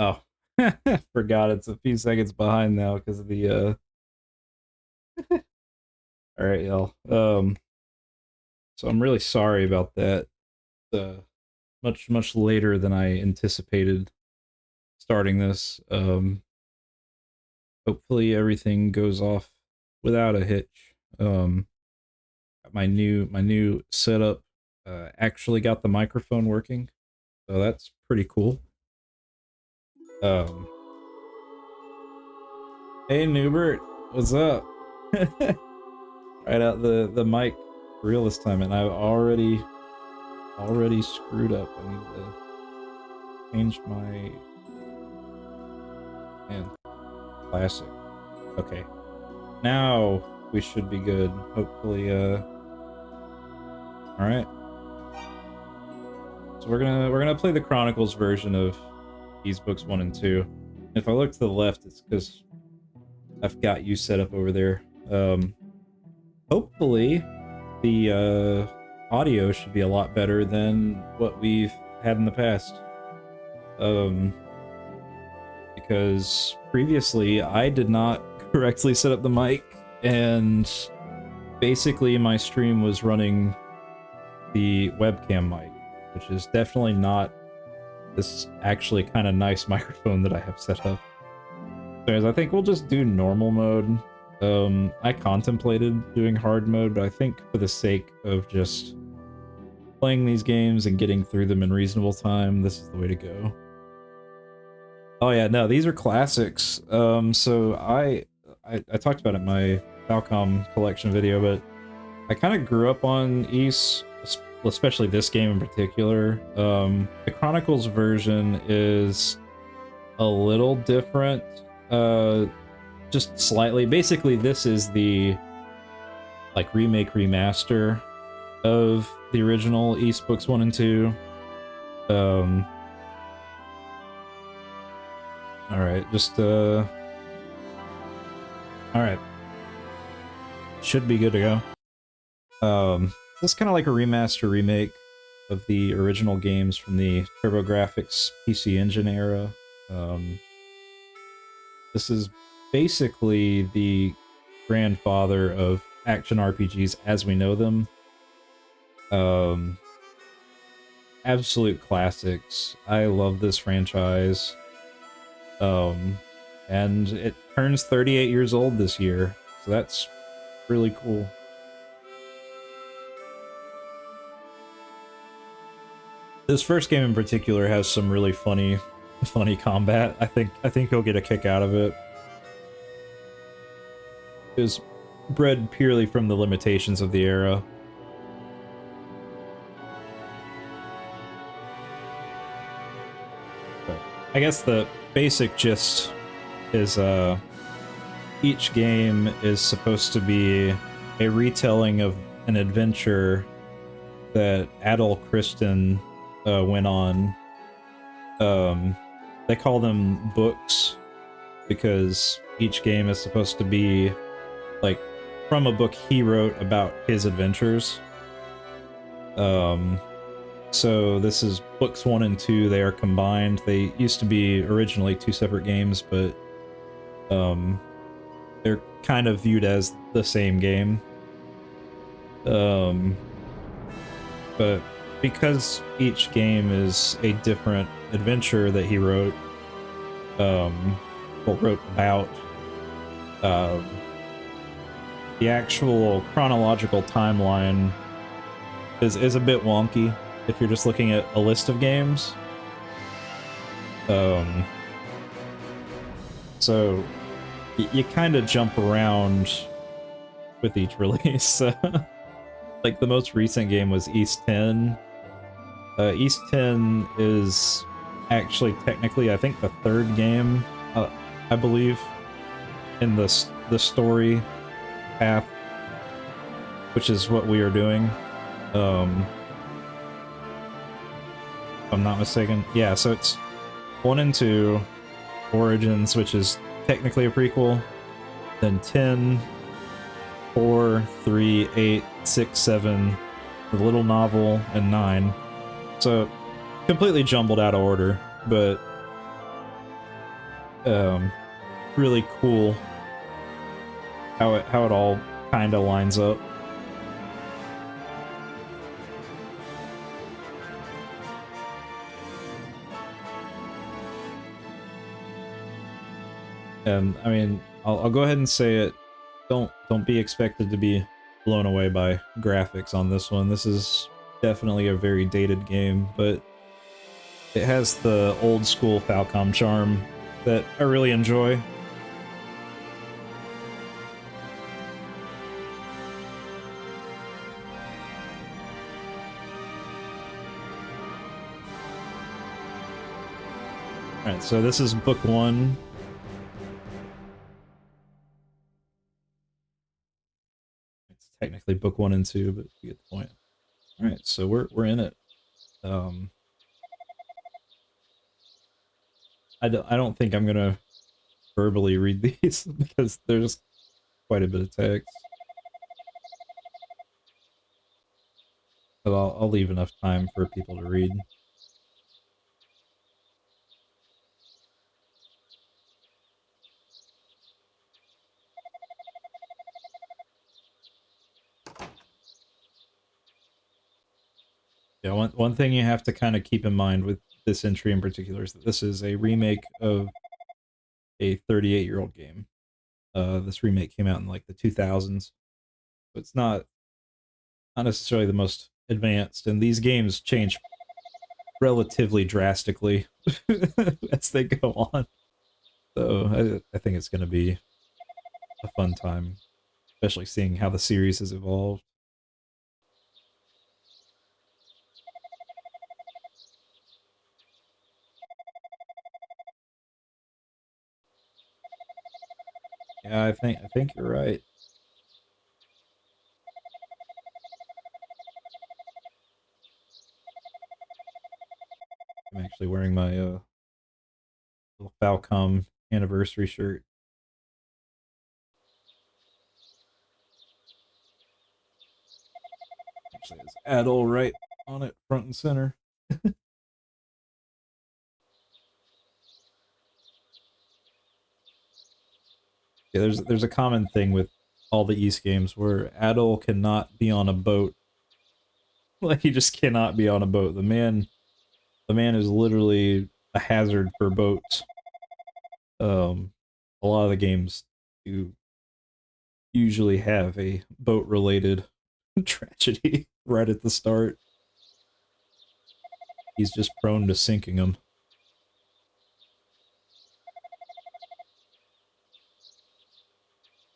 Oh, forgot it's a few seconds behind now because of the. All right, y'all. So I'm really sorry about that. Much later than I anticipated starting this. Hopefully everything goes off without a hitch. Got my new setup. Actually got the microphone working, so that's pretty cool. Um, hey Newbert, what's up? Right out the mic real this time, and I've already screwed up. I need to change my man classic. Okay, now we should be good. Hopefully, all right. So we're gonna play the Chronicles version of these books 1 and 2. If I look to the left, it's because I've got you set up over there. Hopefully, the audio should be a lot better than what we've had in the past. Because previously I did not correctly set up the mic, and basically my stream was running the webcam mic, which is definitely not this actually kind of nice microphone that I have set up. So I think we'll just do normal mode. I contemplated doing hard mode, but I think for the sake of just playing these games and getting through them in reasonable time, this is the way to go. Oh yeah, no, these are classics. So I talked about it in my Falcom collection video, but I kind of grew up on Ys, especially this game in particular. The Chronicles version is a little different, just slightly. Basically, this is the like remake remaster of the original Ys books 1 and 2. All right, just all right, should be good to go. This is kind of like a remaster remake of the original games from the TurboGrafx PC Engine era. This is basically the grandfather of action RPGs as we know them. Absolute classics. I love this franchise. And it turns 38 years old this year, so that's really cool. This first game in particular has some really funny combat. I think you'll get a kick out of it. It was bred purely from the limitations of the era. But I guess the basic gist is each game is supposed to be a retelling of an adventure that Adol Christin went on. They call them books because each game is supposed to be like from a book he wrote about his adventures. So this is books 1 and 2. They are combined. They used to be originally 2 separate games, but they're kind of viewed as the same game. But because each game is a different adventure that he wrote, wrote about, the actual chronological timeline is a bit wonky if you're just looking at a list of games. So you kind of jump around with each release. Like the most recent game was Ys 10. Ys 10 is actually technically, I think, the 3rd game, I believe, in the story path, which is what we are doing. If I'm not mistaken. Yeah, so it's 1 and 2, Origins, which is technically a prequel, then 10, 4, 3, 8, 6, 7, the little novel, and 9. So completely jumbled out of order, but really cool how it all kind of lines up. And I mean, I'll go ahead and say it. Don't be expected to be blown away by graphics on this one. This is definitely a very dated game, but it has the old school Falcom charm that I really enjoy. Alright, so this is book 1. It's technically book 1 and 2, but you get the point. Alright, so we're in it. I don't think I'm gonna verbally read these because there's quite a bit of text. But I'll leave enough time for people to read. Yeah, one thing you have to kind of keep in mind with this entry in particular is that this is a remake of a 38-year-old game. This remake came out in like the 2000s, so it's not necessarily the most advanced, and these games change relatively drastically as they go on. So I think it's going to be a fun time, especially seeing how the series has evolved. Yeah, I think you're right. I'm actually wearing my little Falcom anniversary shirt. Actually, it's Adol right on it, front and center. Yeah, there's a common thing with all the East games where Adol cannot be on a boat. Like, he just cannot be on a boat. The man is literally a hazard for boats. A lot of the games do usually have a boat-related tragedy right at the start. He's just prone to sinking them.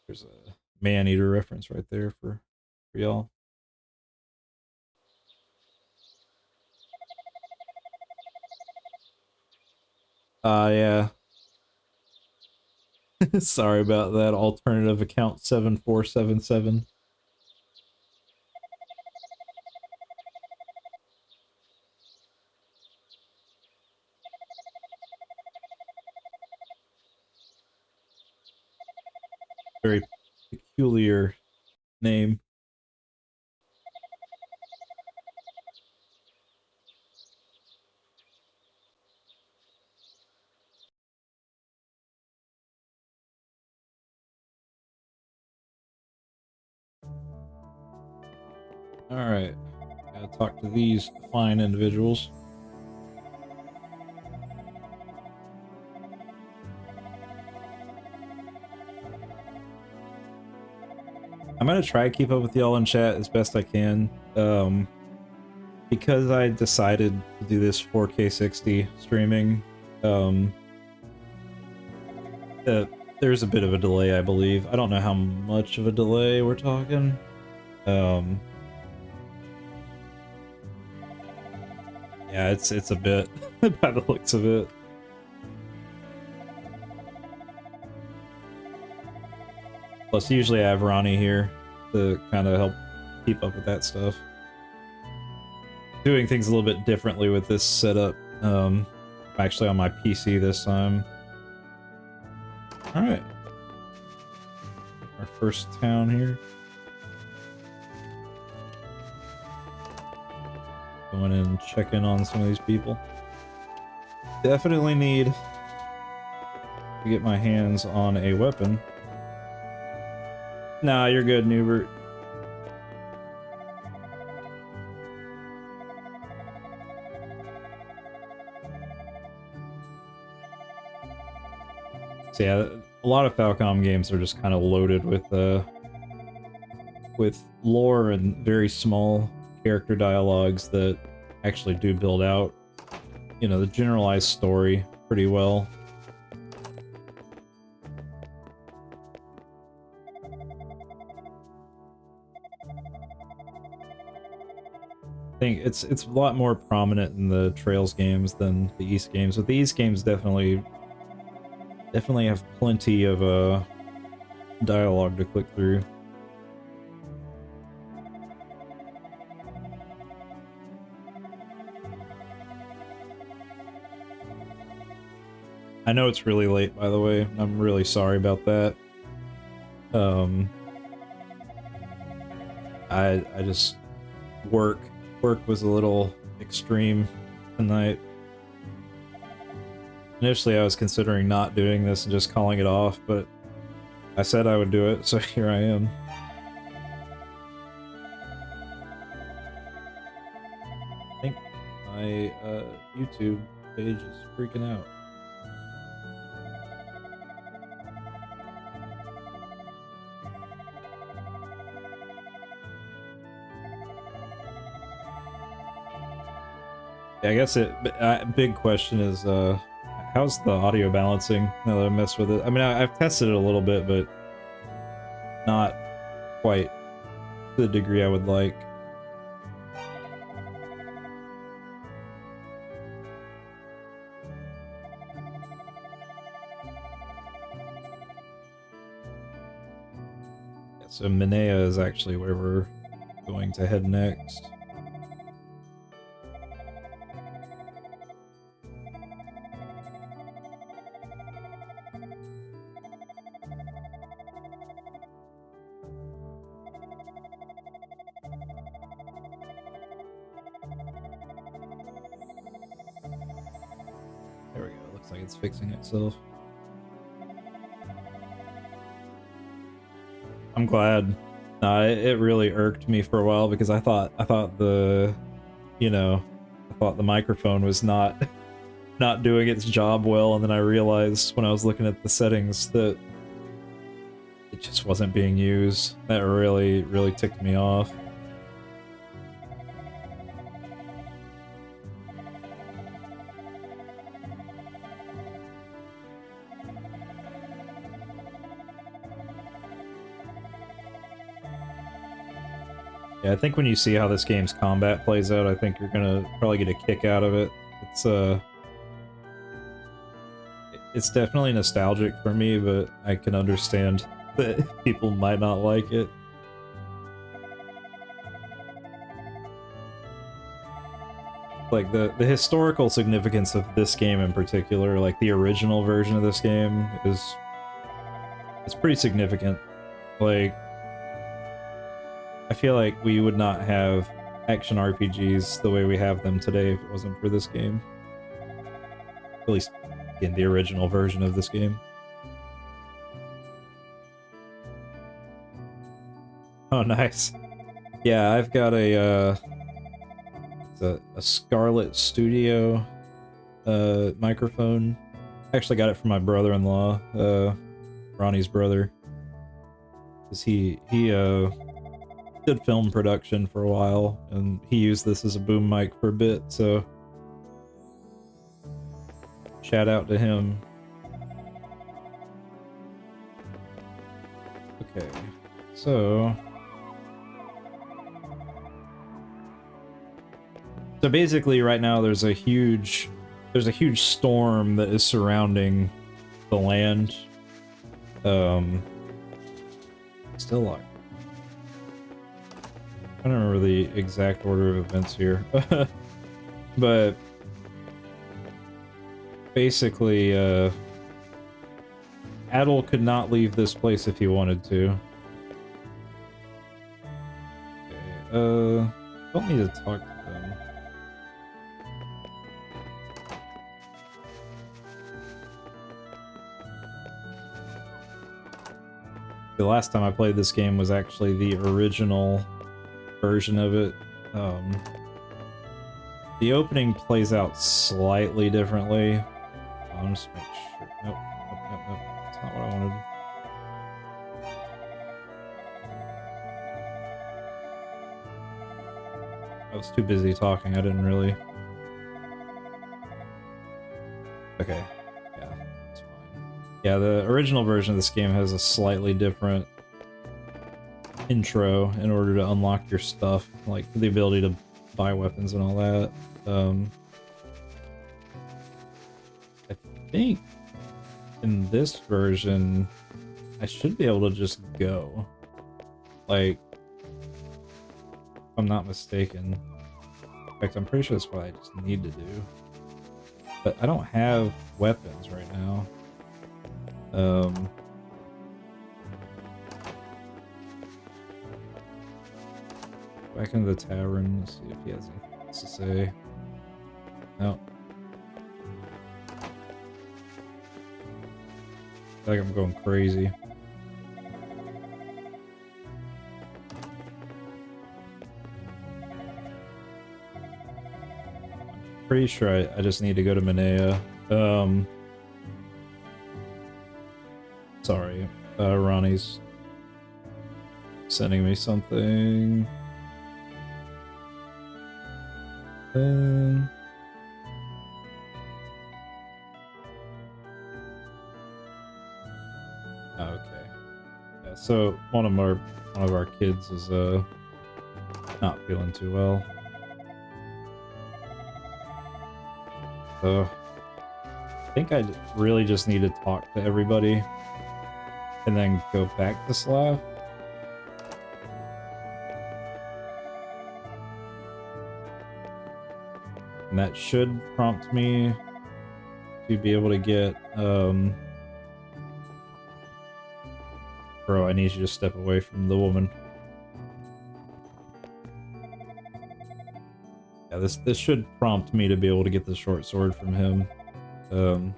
There's a man-eater reference right there for y'all. Yeah. Sorry about that. Alternative account 7477. Very peculiar name. Alright. Gotta talk to these fine individuals. I'm gonna try to keep up with y'all in chat as best I can. Because I decided to do this 4K 60 streaming, there's a bit of a delay, I believe. I don't know how much of a delay we're talking. Yeah, it's a bit by the looks of it. Plus, usually I have Roni here to kind of help keep up with that stuff. Doing things a little bit differently with this setup. I'm actually on my PC this time. Alright. Our first town here. Going in and checking on some of these people. Definitely need to get my hands on a weapon. Nah, you're good, Newbert. So yeah, a lot of Falcom games are just kind of loaded with lore and very small character dialogues that actually do build out, you know, the generalized story pretty well. I think it's a lot more prominent in the Trails games than the East games, but the East games definitely have plenty of dialogue to click through. I know it's really late, by the way. I'm really sorry about that. I just work was a little extreme tonight. Initially, I was considering not doing this and just calling it off, but I said I would do it, so here I am. I think my YouTube page is freaking out. I guess big question is, how's the audio balancing now that I messed with it? I mean, I've tested it a little bit, but not quite to the degree I would like. Yeah, so Minea is actually where we're going to head next. It's fixing itself. I'm glad. It really irked me for a while because I thought the, you know, I thought the microphone was not doing its job well, and then I realized when I was looking at the settings that it just wasn't being used. That really ticked me off. Yeah, I think when you see how this game's combat plays out, I think you're gonna probably get a kick out of it. It's definitely nostalgic for me, but I can understand that people might not like it. Like, the historical significance of this game in particular, like the original version of this game, it's pretty significant. Like, I feel like we would not have action RPGs the way we have them today if it wasn't for this game. At least in the original version of this game. Oh, nice. Yeah, I've got a Scarlett Studio microphone. I actually got it from my brother-in-law, Roni's brother. 'Cause he did film production for a while, and he used this as a boom mic for a bit, so shout out to him. Okay, so basically right now there's a huge storm that is surrounding the land. Still locked. I don't remember the exact order of events here, but basically, Adol could not leave this place if he wanted to. Okay, don't need to talk to them. The last time I played this game was actually the original version of it. The opening plays out slightly differently. I'll just make sure. Nope, nope, nope, nope. That's not what I wanted. I was too busy talking, I didn't really... Okay, yeah, that's fine. Yeah, the original version of this game has a slightly different intro in order to unlock your stuff, like the ability to buy weapons and all that. I think in this version, I should be able to just go. Like, if I'm not mistaken. In fact, I'm pretty sure that's what I just need to do. But I don't have weapons right now. Back into the tavern, let's see if he has anything else to say. No. I feel like I'm going crazy. Pretty sure I just need to go to Minea. Sorry, Roni's sending me something. Okay. Yeah, so one of our kids is not feeling too well. So I think I really just need to talk to everybody and then go back to Slav. And that should prompt me to be able to get, Bro, I need you to step away from the woman. Yeah, this should prompt me to be able to get the short sword from him. Of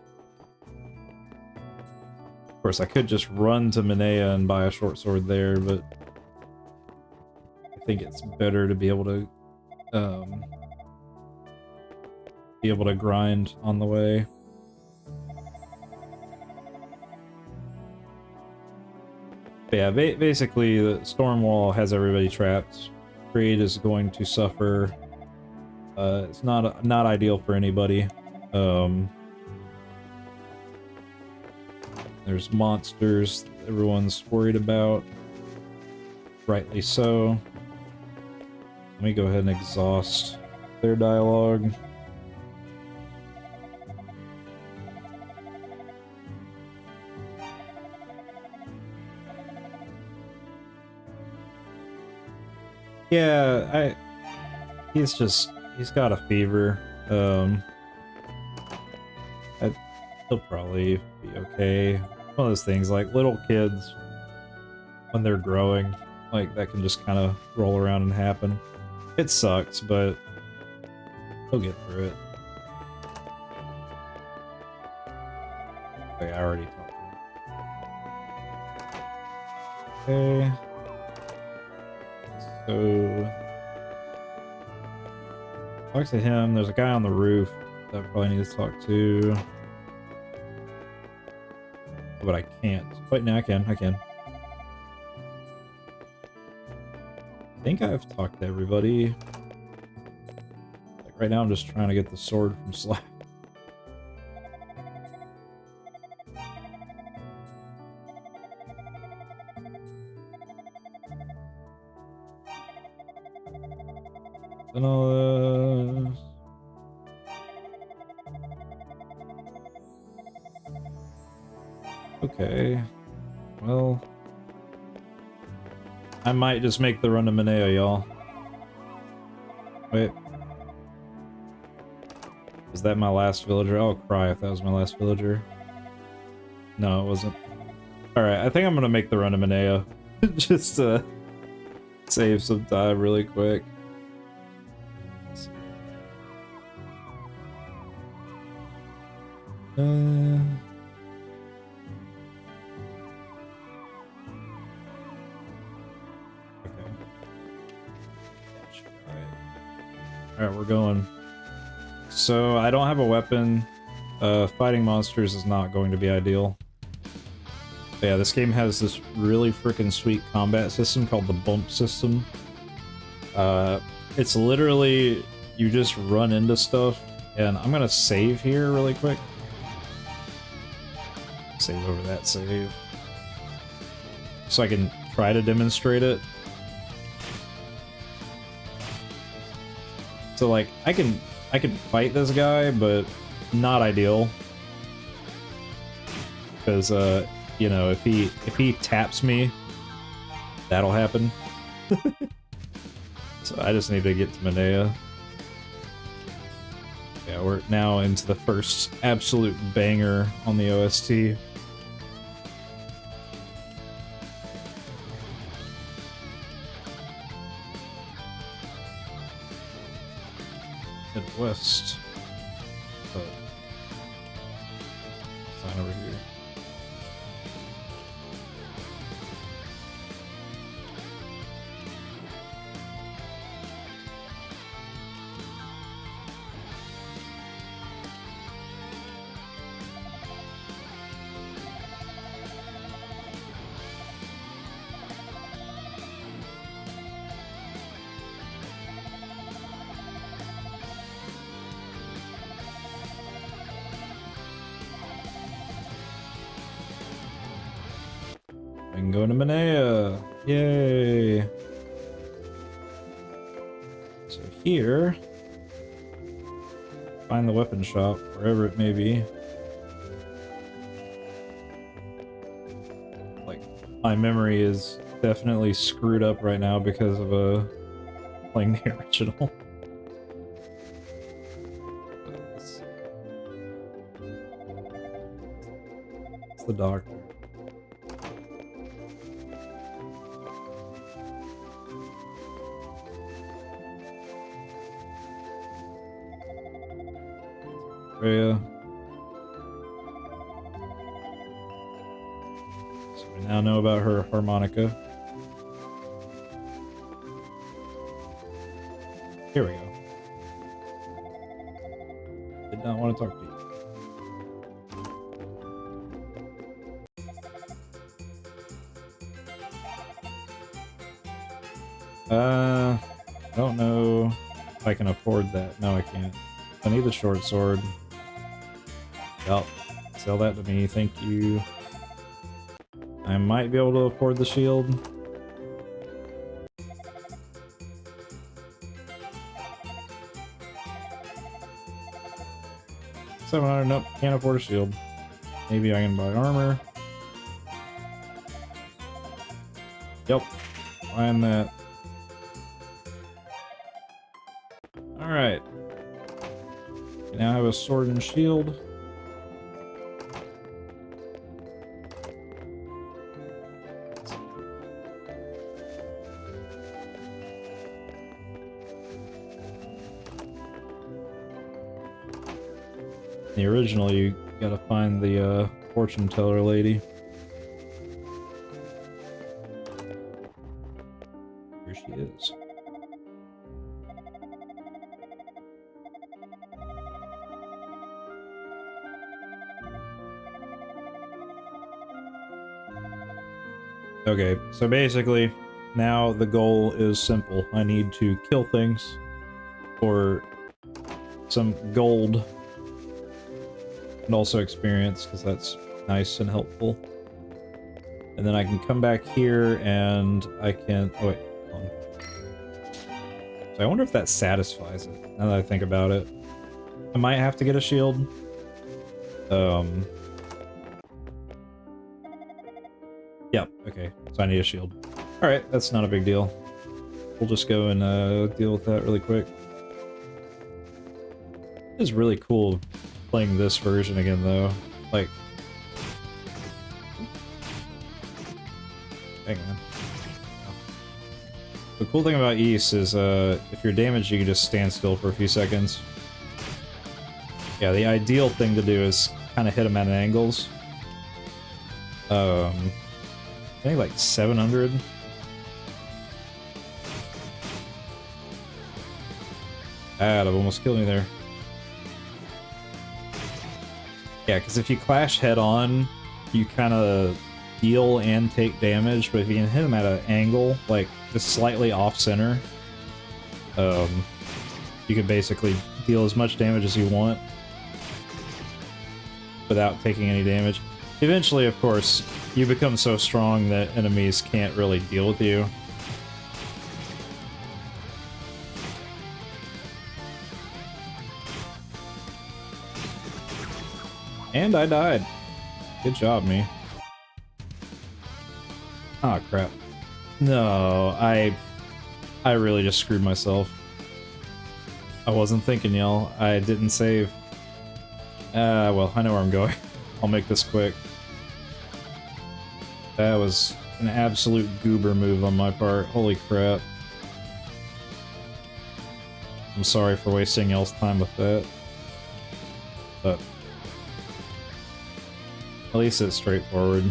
course, I could just run to Minea and buy a short sword there, but I think it's better to be able to, grind on the way. But yeah, basically, the storm wall has everybody trapped. Trade is going to suffer. It's not ideal for anybody. There's monsters everyone's worried about. Rightly so. Let me go ahead and exhaust their dialogue. Yeah, he's got a fever. He'll probably be okay. One of those things, like little kids, when they're growing, like that can just kind of roll around and happen. It sucks, but he'll get through it. Okay, I already talked to him. Okay. So, talk to him. There's a guy on the roof that I probably need to talk to. But I can't. Wait, no, I can. I think I've talked to everybody. Like right now I'm just trying to get the sword from Slav. And all this. Okay. Well, I might just make the run to Minea, y'all. Wait. Is that my last villager? I'll cry if that was my last villager. No, it wasn't. Alright, I think I'm gonna make the run to Minea. Just to save some time really quick. Alright, we're going. So, I don't have a weapon. Fighting monsters is not going to be ideal. But yeah, this game has this really freaking sweet combat system called the bump system. It's literally, you just run into stuff, and I'm gonna save here really quick. Save over that save. So I can try to demonstrate it. So like, I can fight this guy, but not ideal. Because, you know, if he taps me, that'll happen. So I just need to get to Minea. Yeah, we're now into the first absolute banger on the OST. Head west. But sign over here. I can go to Minea. Yay! So here, find the weapon shop, wherever it may be. Like, my memory is definitely screwed up right now because of playing the original. It's the doctor. Area. So we now know about her harmonica. Here we go. Did not want to talk to you. I don't know if I can afford that. No, I can't. I need the short sword. Yep. Sell that to me, thank you. I might be able to afford the shield. $700, nope, can't afford a shield. Maybe I can buy armor. Yep, buying that. Alright. We now have a sword and shield. The original, you gotta find the fortune teller lady. Here she is. Okay, so basically, now the goal is simple. I need to kill things for some gold. And also experience, because that's nice and helpful. And then I can come back here and I can... Oh wait, hold on. So I wonder if that satisfies it, now that I think about it. I might have to get a shield. Yep, okay, so I need a shield. Alright, that's not a big deal. We'll just go and deal with that really quick. It is really cool playing this version again, though. Like... Hang on. The cool thing about Ys is, if you're damaged, you can just stand still for a few seconds. Yeah, the ideal thing to do is kind of hit them at angles. I think like 700. Bad, I've almost killed me there. Yeah, because if you clash head-on, you kind of deal and take damage, but if you can hit him at an angle, like just slightly off-center, you can basically deal as much damage as you want without taking any damage. Eventually, of course, you become so strong that enemies can't really deal with you. And I died. Good job, me. Oh, crap. No, I really just screwed myself. I wasn't thinking, y'all. I didn't save. Well, I know where I'm going. I'll make this quick. That was an absolute goober move on my part. Holy crap. I'm sorry for wasting y'all's time with that. But at least it's straightforward.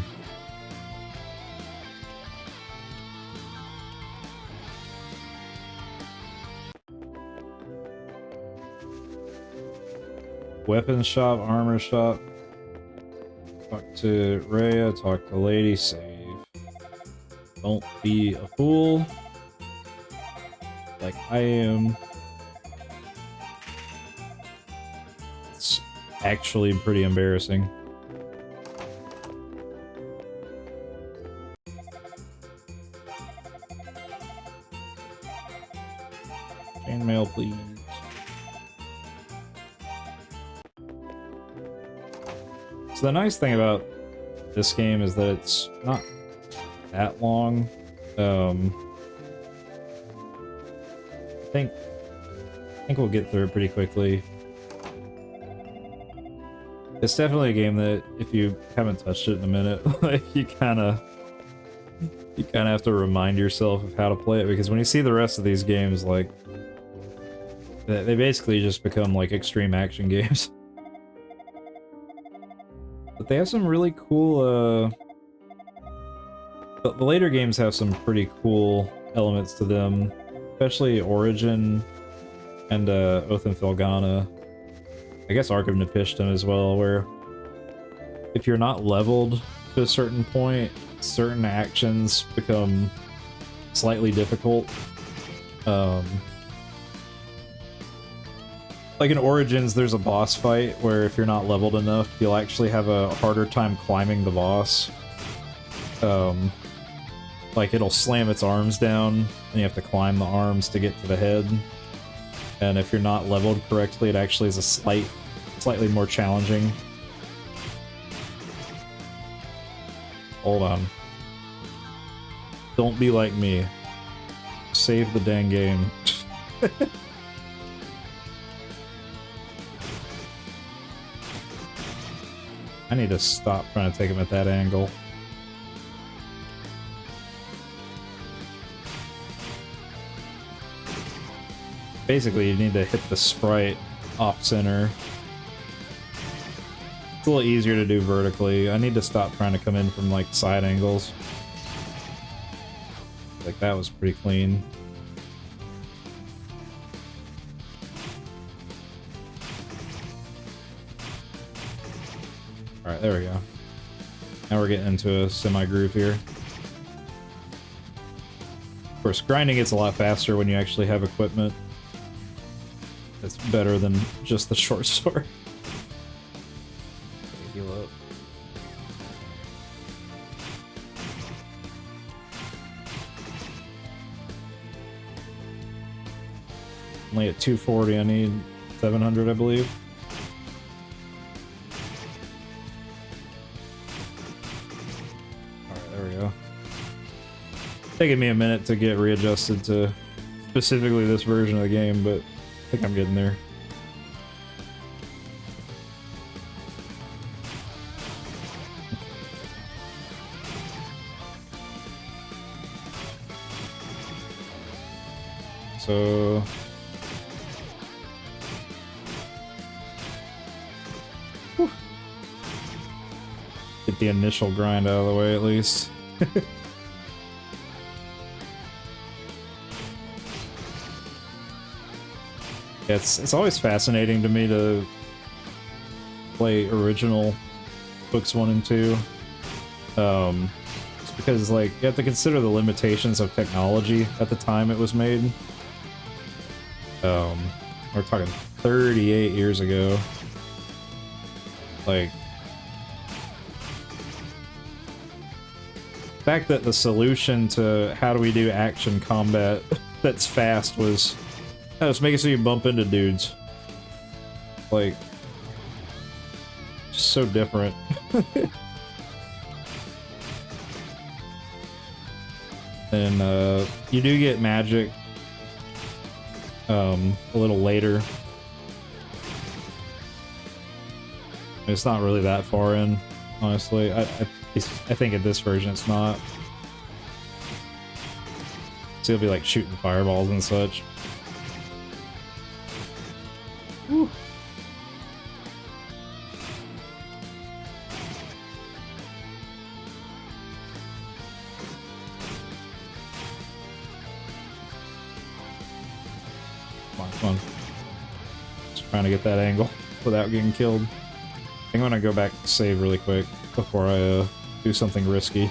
Weapons shop, armor shop. Talk to Rhea, talk to Lady, save. Don't be a fool. Like I am. It's actually pretty embarrassing. Chainmail, please. So the nice thing about this game is that it's not that long. I think we'll get through it pretty quickly. It's definitely a game that if you haven't touched it in a minute, like you kind of have to remind yourself of how to play it, because when you see the rest of these games, like they basically just become like extreme action games. But they have some really cool, the later games have some pretty cool elements to them, especially Origin and Oath and Felghana. I guess Ark of Napishtim as well, where if you're not leveled to a certain point, certain actions become slightly difficult. Like in Origins, there's a boss fight where if you're not leveled enough, you'll actually have a harder time climbing the boss. Like it'll slam its arms down, and you have to climb the arms to get to the head. And if you're not leveled correctly, it actually is a slightly more challenging. Hold on. Don't be like me. Save the dang game. I need to stop trying to take him at that angle. Basically, you need to hit the sprite off-center. It's a little easier to do vertically. I need to stop trying to come in from, like, side angles. Like, that was pretty clean. Alright, there we go. Now we're getting into a semi-groove here. Of course, grinding gets a lot faster when you actually have equipment. It's better than just the short sword. Heal up. Only at 240, I need 700, I believe. Taking me a minute to get readjusted to specifically this version of the game, but I think I'm getting there. So whew. Get the initial grind out of the way at least. It's always fascinating to me to play original books 1 and 2. Just because, like, you have to consider the limitations of technology at the time it was made. We're talking 38 years ago. Like, the fact that the solution to how do we do action combat that's fast was, let's make it so you bump into dudes. Like, just so different. And you do get magic a little later. It's not really that far in, honestly. I think in this version it's not. So you'll be like shooting fireballs and such. Woo. Come on. Just trying to get that angle without getting killed. I think I'm gonna go back to save really quick before I do something risky.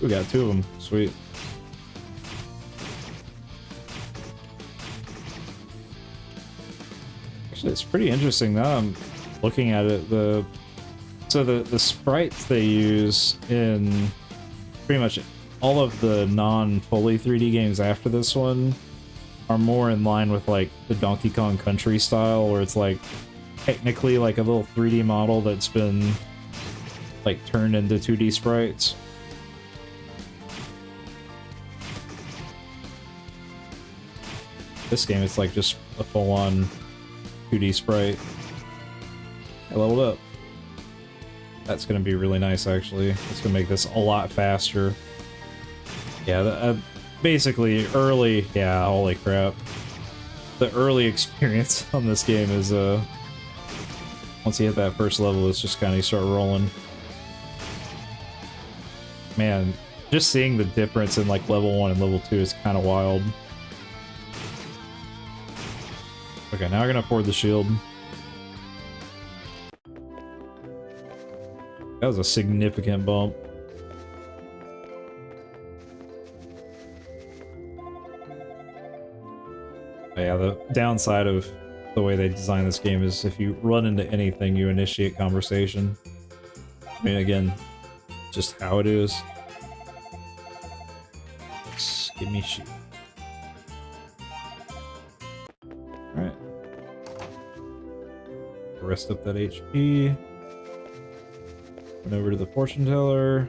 We got 2 of them. Sweet. Actually, it's pretty interesting now I'm looking at it. The sprites they use in pretty much all of the non-fully 3D games after this one are more in line with like the Donkey Kong Country style, where it's like technically like a little 3D model that's been like turned into 2D sprites. This game, it's like just a full-on 2D sprite. I leveled up. That's gonna be really nice, actually. It's gonna make this a lot faster. Yeah, basically early... Yeah, holy crap. The early experience on this game is, once you hit that first level, it's just kind of you start rolling. Man, just seeing the difference in, like, level 1 and level 2 is kind of wild. Okay, now I'm gonna afford the shield. That was a significant bump. Yeah, the downside of the way they design this game is if you run into anything, you initiate conversation. I mean, again, just how it is. Just give me shit. Alright. Rest up that HP. Went over to the fortune teller.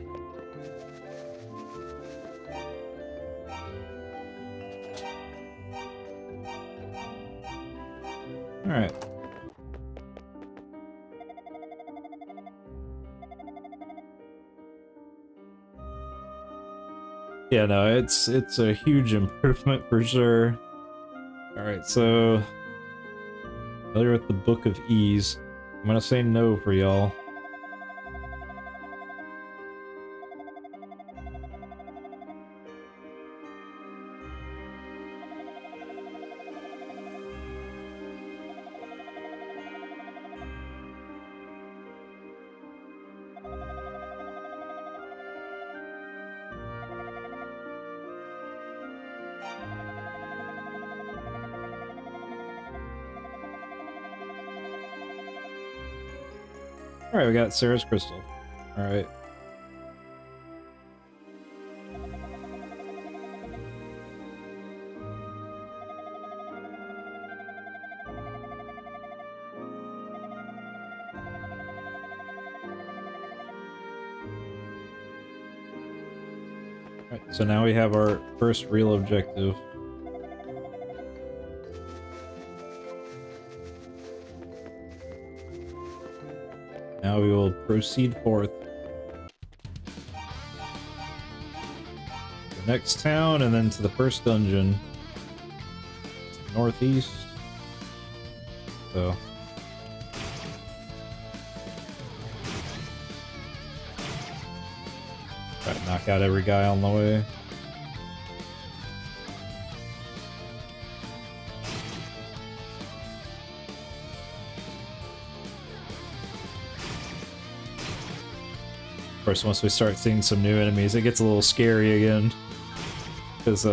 Alright. Yeah, no, it's a huge improvement for sure. Alright, so familiar with the Book of Ease. I'm gonna say no for y'all. Alright, we got Sarah's crystal. Alright. Alright, so now we have our first real objective. Now we will proceed forth. The next town, and then to the first dungeon. Northeast. So. Try to knock out every guy on the way. Of course, once we start seeing some new enemies, it gets a little scary again. Because,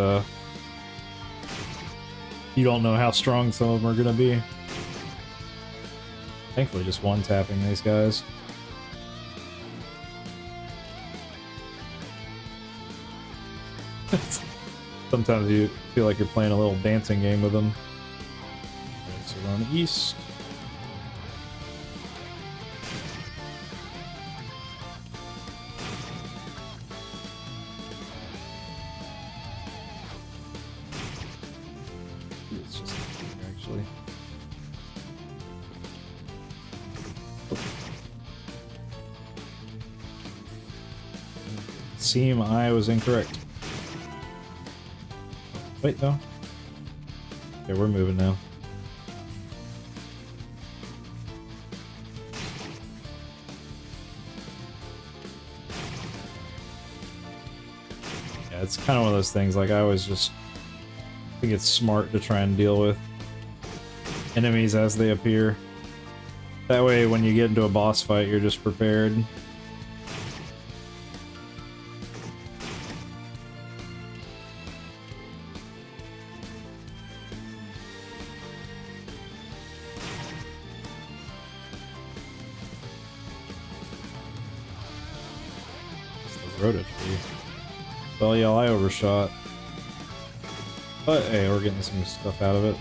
you don't know how strong some of them are gonna be. Thankfully, just one-tapping these guys. Sometimes you feel like you're playing a little dancing game with them. Alright, so we're on the east. It's just here, actually. Seem I was incorrect. Wait, no. Okay, we're moving now. Yeah, it's kind of one of those things, like, I always just think it's smart to try and deal with enemies as they appear. That way, when you get into a boss fight, you're just prepared. Rota tree. Well, yeah, I overshot. But hey, we're getting some stuff out of it.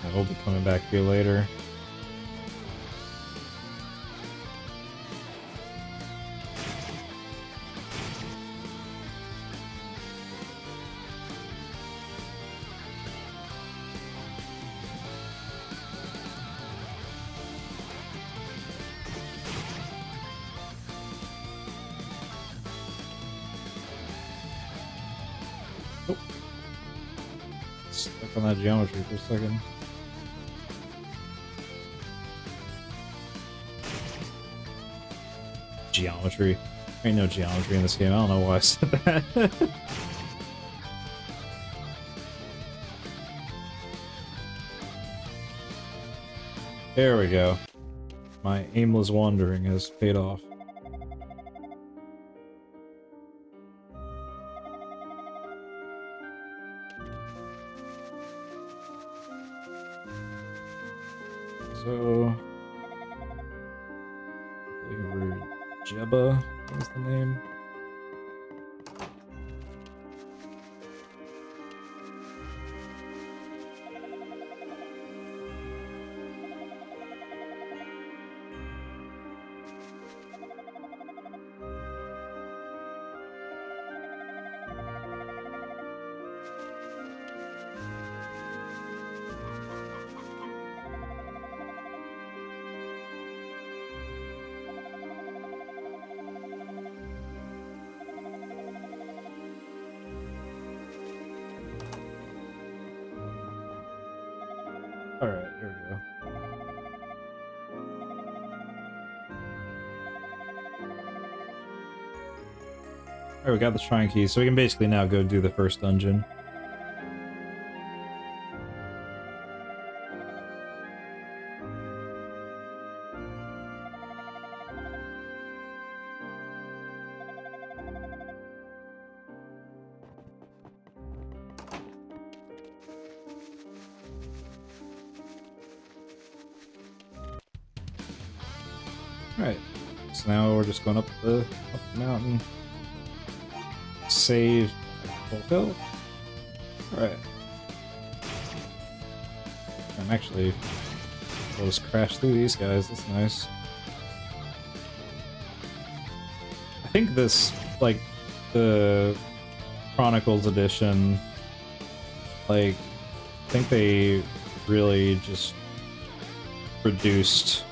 I will be coming back here later. Oh. Stuck on that geometry for a second. Geometry. Ain't no geometry in this game. I don't know why I said that. There we go. My aimless wandering has paid off. So, Jebba is the name. Alright, here we go. Alright, we got the shrine key, so we can basically now go do the first dungeon. Alright, so now we're just going up the mountain. Save fulfill. Alright. I'm actually I'll just crash through these guys, that's nice. I think this, like, the Chronicles edition, like, I think they really just reduced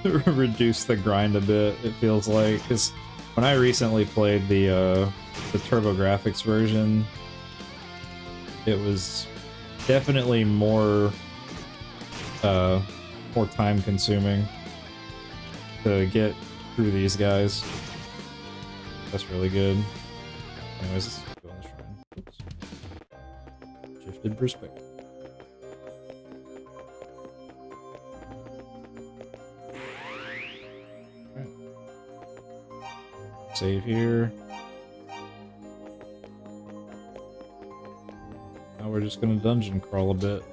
the grind a bit, it feels like, because when I recently played the TurboGrafx version, it was definitely more time consuming to get through these guys. That's really good. Anyways, let's go on the shrine. Oops. Shifted perspective. Right. Save here. Now we're just gonna dungeon crawl a bit.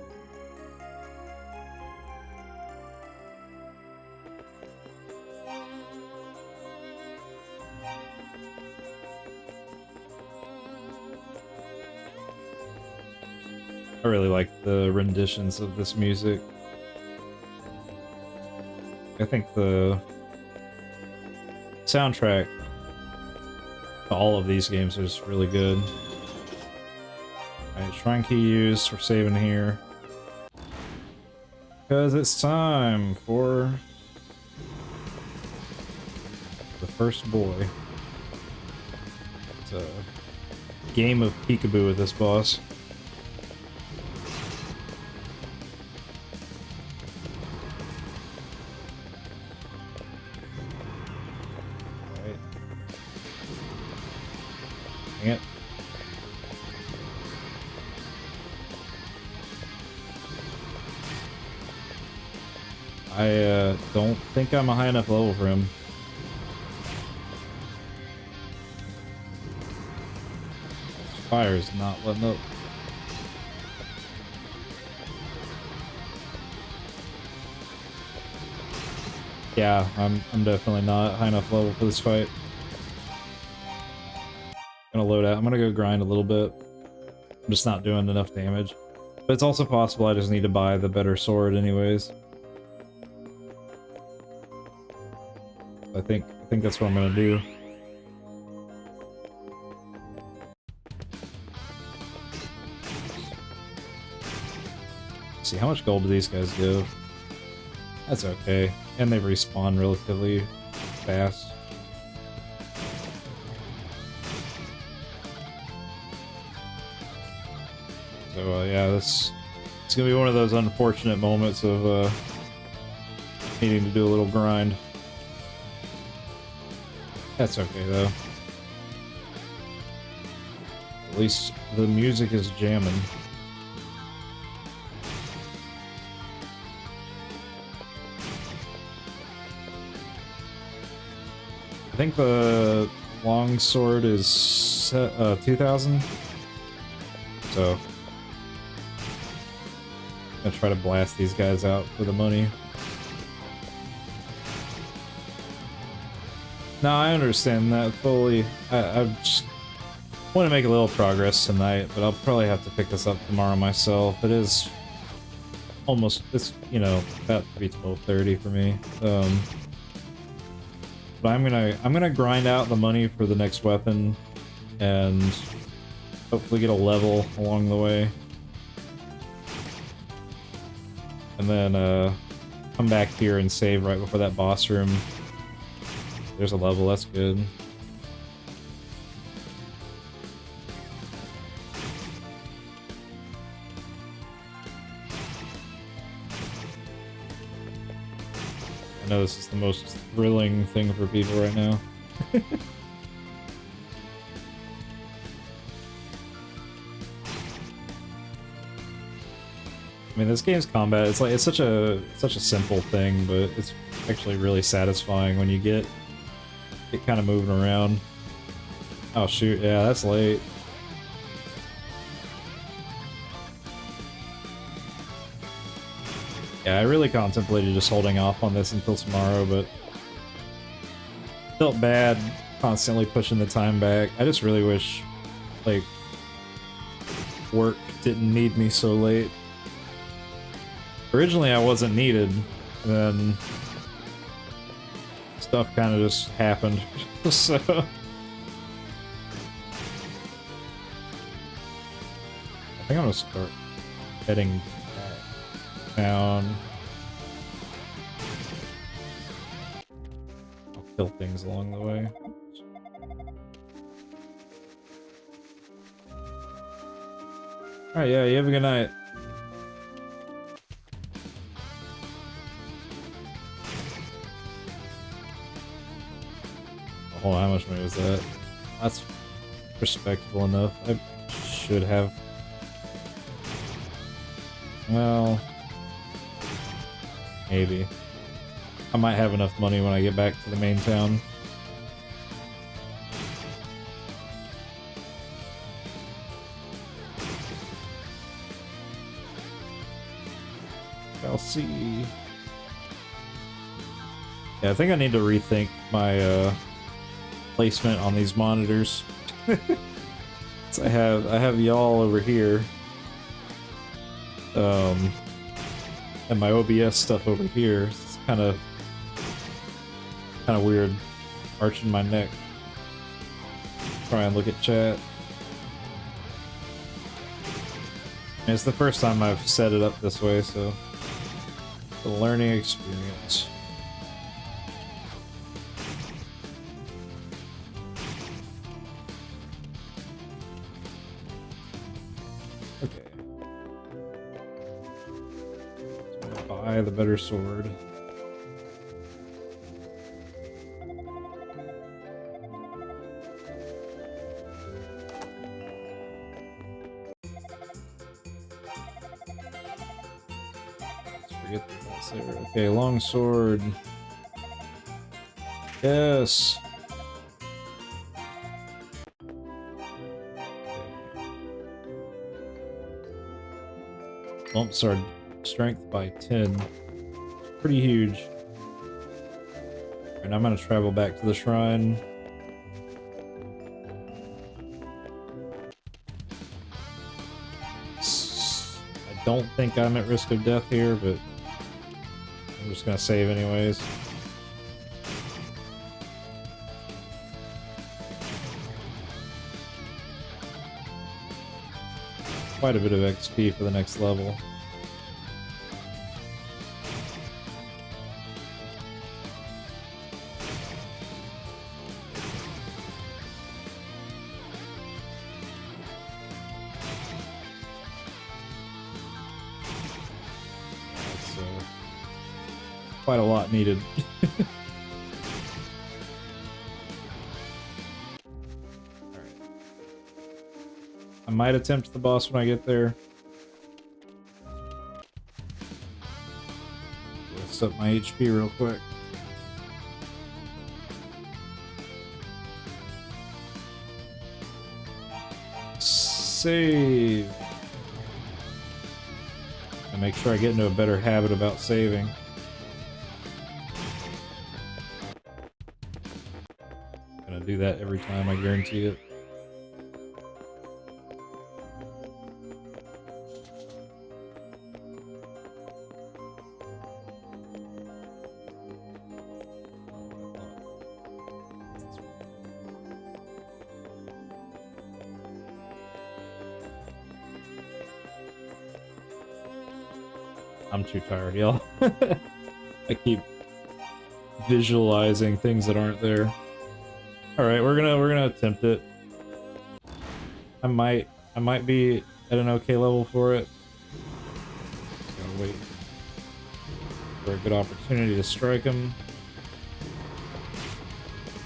I really like the renditions of this music. I think the soundtrack to all of these games is really good. Alright, shrine key used. We're saving here. Because it's time for the first boy. It's a game of peekaboo with this boss. Dang it. I don't think I'm a high enough level for him. This fire is not letting up. Yeah, I'm definitely not high enough level for this fight. Gonna load out. I'm gonna go grind a little bit. I'm just not doing enough damage. But it's also possible I just need to buy the better sword anyways. I think that's what I'm gonna do. Let's see, how much gold do these guys give? That's okay. And they respawn relatively fast. So yeah, it's gonna be one of those unfortunate moments of needing to do a little grind. That's okay though. At least the music is jamming. I think the long sword is 2,000. So I'm gonna try to blast these guys out for the money. No, I understand that fully. I just want to make a little progress tonight, but I'll probably have to pick this up tomorrow myself. It is almost, it's, you know, about to be 12:30 for me. But I'm gonna grind out the money for the next weapon and hopefully get a level along the way. And then come back here and save right before that boss room. There's a level, that's good. I know this is the most thrilling thing for people right now. I mean, this game's combat, it's like, it's such a simple thing, but it's actually really satisfying when you get kind of moving around. Oh shoot, yeah, that's late. Yeah, I really contemplated just holding off on this until tomorrow, but felt bad constantly pushing the time back. I just really wish, like, work didn't need me so late. Originally I wasn't needed, and then stuff kind of just happened. So I think I'm gonna start heading back down. I'll kill things along the way. Alright, yeah, you have a good night. Oh, how much money was that? That's respectable enough. should have... Well... Maybe. I might have enough money when I get back to the main town. I'll see. Yeah, I think I need to rethink my placement on these monitors. So I have y'all over here, and my OBS stuff over here. It's kind of weird, arching my neck. Try and look at chat. And it's the first time I've set it up this way, so the learning experience. Okay. So I'm gonna buy the better sword. Forget that that's there. Okay, long sword. Yes. Bumps our strength by 10. Pretty huge. And I'm gonna travel back to the shrine. I don't think I'm at risk of death here, but I'm just gonna save anyways. Quite a bit of XP for the next level. So, quite a lot needed. I might attempt the boss when I get there. Let's up my HP real quick. Save. And make sure I get into a better habit about saving. I'm gonna do that every time, I guarantee it. I'm too tired, y'all. I keep visualizing things that aren't there. All right, we're gonna attempt it. I might be at an okay level for it. Gotta wait for a good opportunity to strike him.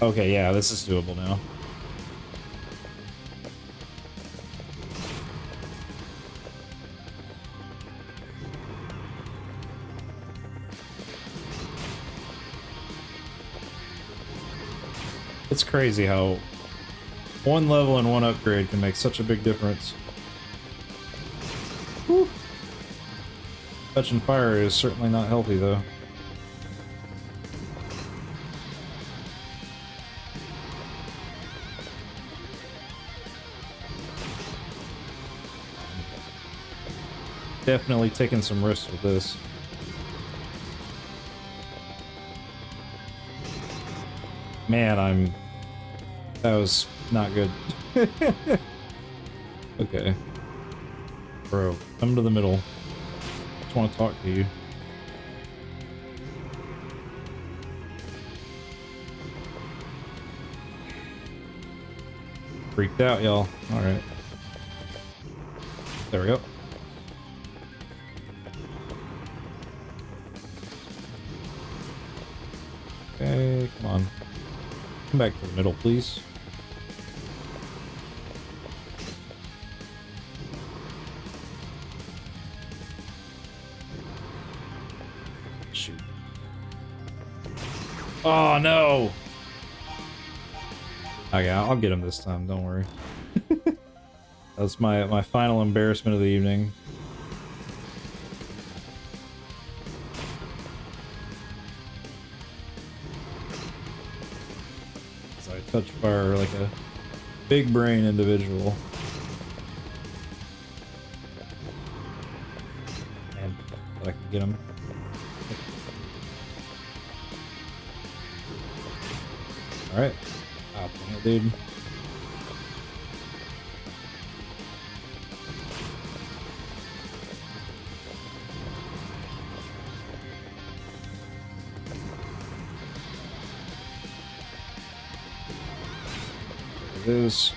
Okay, yeah, this is doable now. It's crazy how one level and one upgrade can make such a big difference. Whew. Touching fire is certainly not healthy, though. Definitely taking some risks with this. Man, that was not good. Okay. Bro, come to the middle. I just want to talk to you. Freaked out, y'all. Alright. There we go. Okay, come on. Come back to the middle, please. Oh no! Okay, I'll get him this time, don't worry. That's my final embarrassment of the evening. So I touch fire like a big brain individual. And I can get him. Alright. Ah, dang it, dude. It is.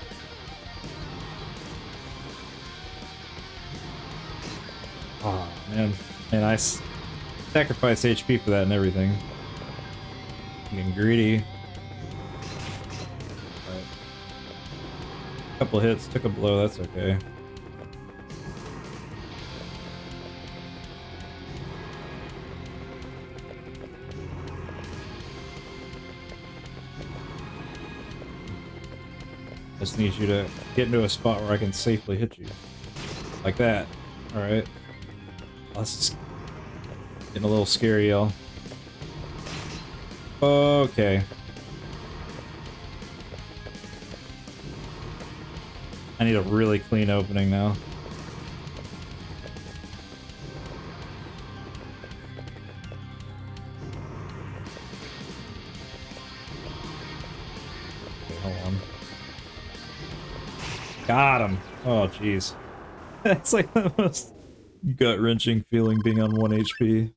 Oh, man. And I sacrificed HP for that and everything. I'm getting greedy. Right. Couple hits, took a blow, that's okay. Just need you to get into a spot where I can safely hit you. Like that. Alright. This is getting a little scary, y'all. Okay. I need a really clean opening now. Okay, hold on. Got him! Oh, jeez. That's like the most gut-wrenching feeling being on 1 HP.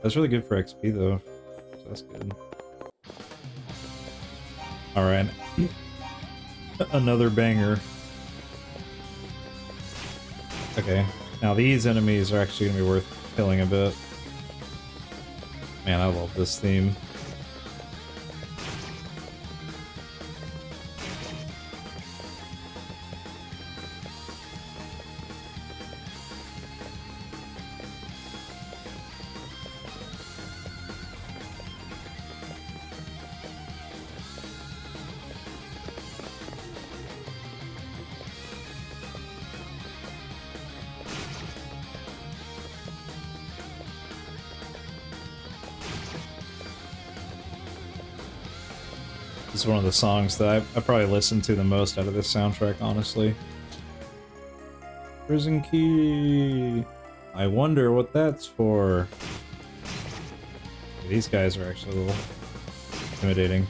That's really good for XP though, so that's good. Alright. Another banger. Okay, now these enemies are actually gonna be worth killing a bit. Man, I love this theme. This is one of the songs that I probably listened to the most out of this soundtrack, honestly. Prison key! I wonder what that's for. These guys are actually a little intimidating.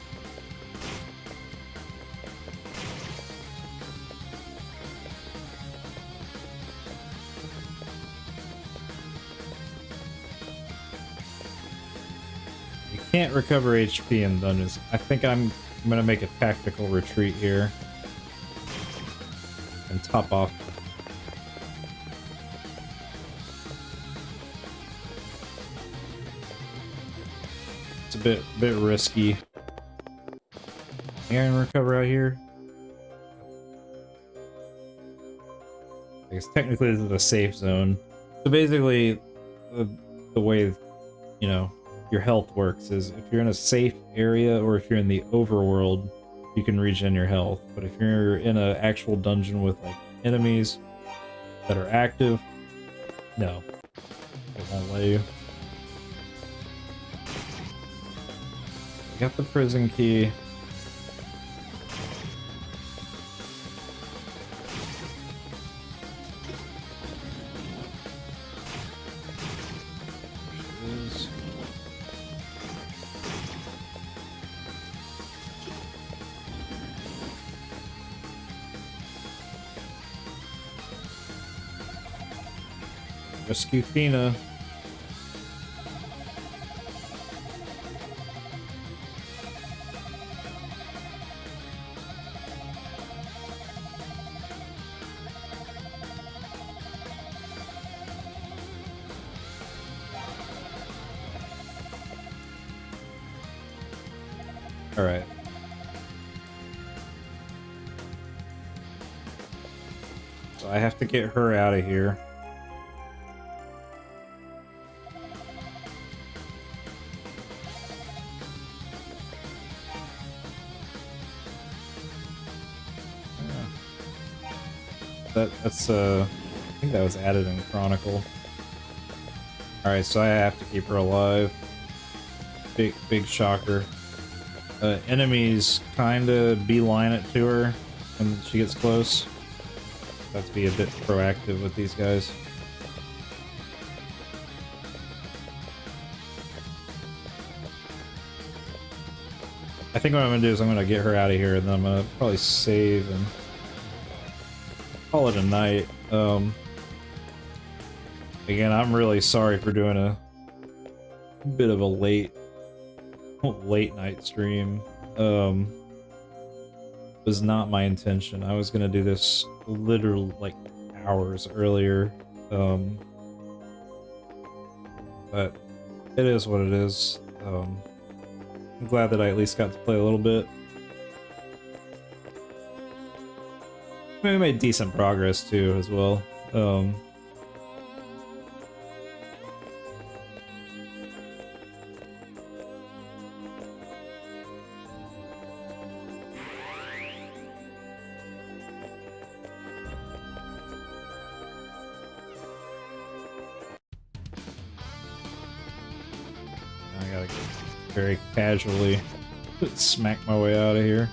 You can't recover HP in dungeons. I think I'm gonna make a tactical retreat here and top off. It's a bit risky. Think I can recover out here? I guess technically this is a safe zone. So basically, the way, you know, your health works is if you're in a safe area or if you're in the overworld, you can regen your health. But if you're in an actual dungeon with like enemies that are active, no, it won't let you. I got the prison key. Rescue Fina. All right. So I have to get her out of here. That's I think that was added in Chronicle. Alright, so I have to keep her alive. Big shocker. Enemies kinda beeline it to her when she gets close. Have to be a bit proactive with these guys. I think what I'm gonna do is I'm gonna get her out of here, and then I'm gonna probably save and call it a night. Again, I'm really sorry for doing a bit of a late night stream. Was not my intention. I was gonna do this literally like hours earlier. But it is what it is. I'm glad that I at least got to play a little bit. We made decent progress too, as well. I gotta very casually smack my way out of here.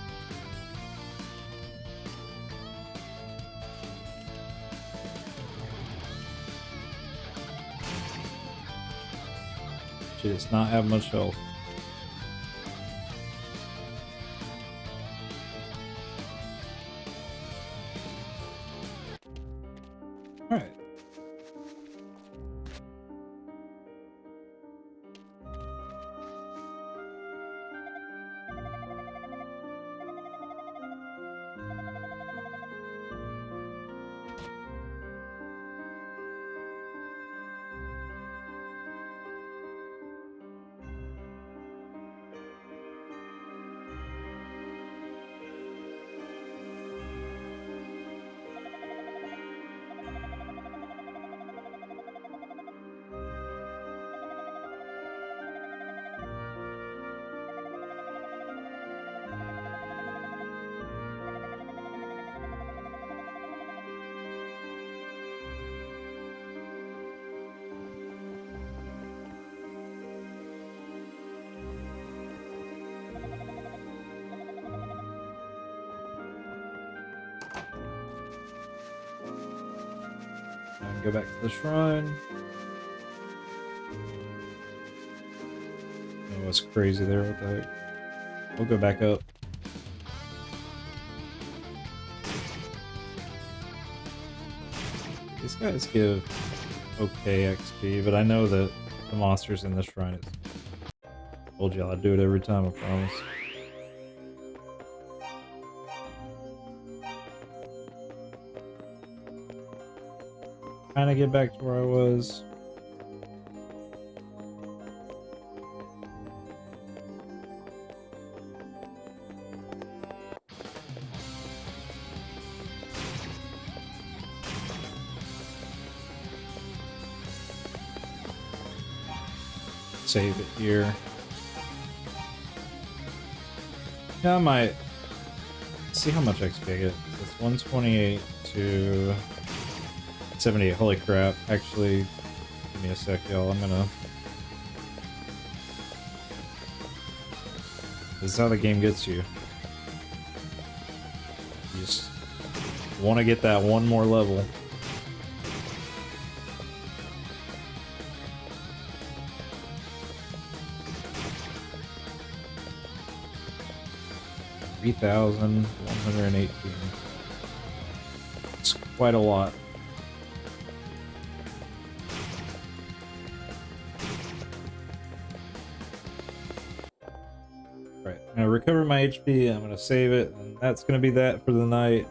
She does not have much health. Alright. Go back to the shrine. Oh, what's crazy there? What the heck? We'll go back up. These guys give okay XP, but I know that the monsters in the shrine is... Told you I'd do it every time, I promise. Trying to get back to where I was. Save it here. Yeah, I might see how much XP I get. It's 128 to 78. Holy crap. Actually, give me a sec, y'all. I'm gonna... This is how the game gets you. You just want to get that one more level. $3,118. It's quite a lot. Right, I'm gonna recover my HP, I'm gonna save it, and that's gonna be that for the night.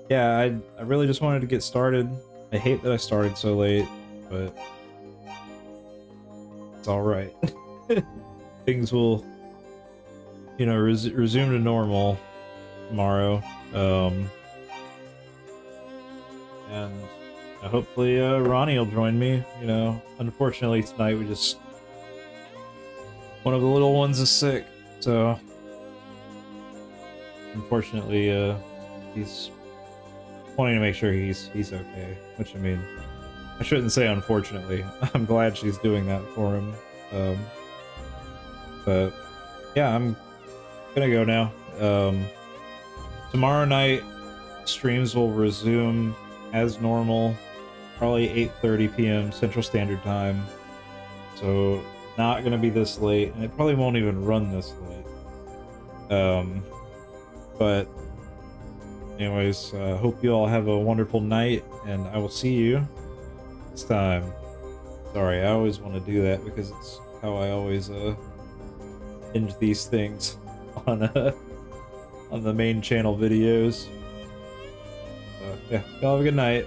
Yeah, I really just wanted to get started. I hate that I started so late, but it's alright. Things will, you know, resume to normal tomorrow. And hopefully Roni will join me. You know, unfortunately tonight we just... One of the little ones is sick, so... Unfortunately, he's wanting to make sure he's okay. Which, I mean, I shouldn't say unfortunately. I'm glad she's doing that for him. But yeah, I'm gonna go now. Tomorrow night streams will resume as normal, probably 8:30 p.m. Central Standard Time. So not gonna be this late, and it probably won't even run this late. But anyways, hope you all have a wonderful night, and I will see you next time. Sorry, I always want to do that because it's how I always end these things on the main channel videos. Yeah, y'all have a good night.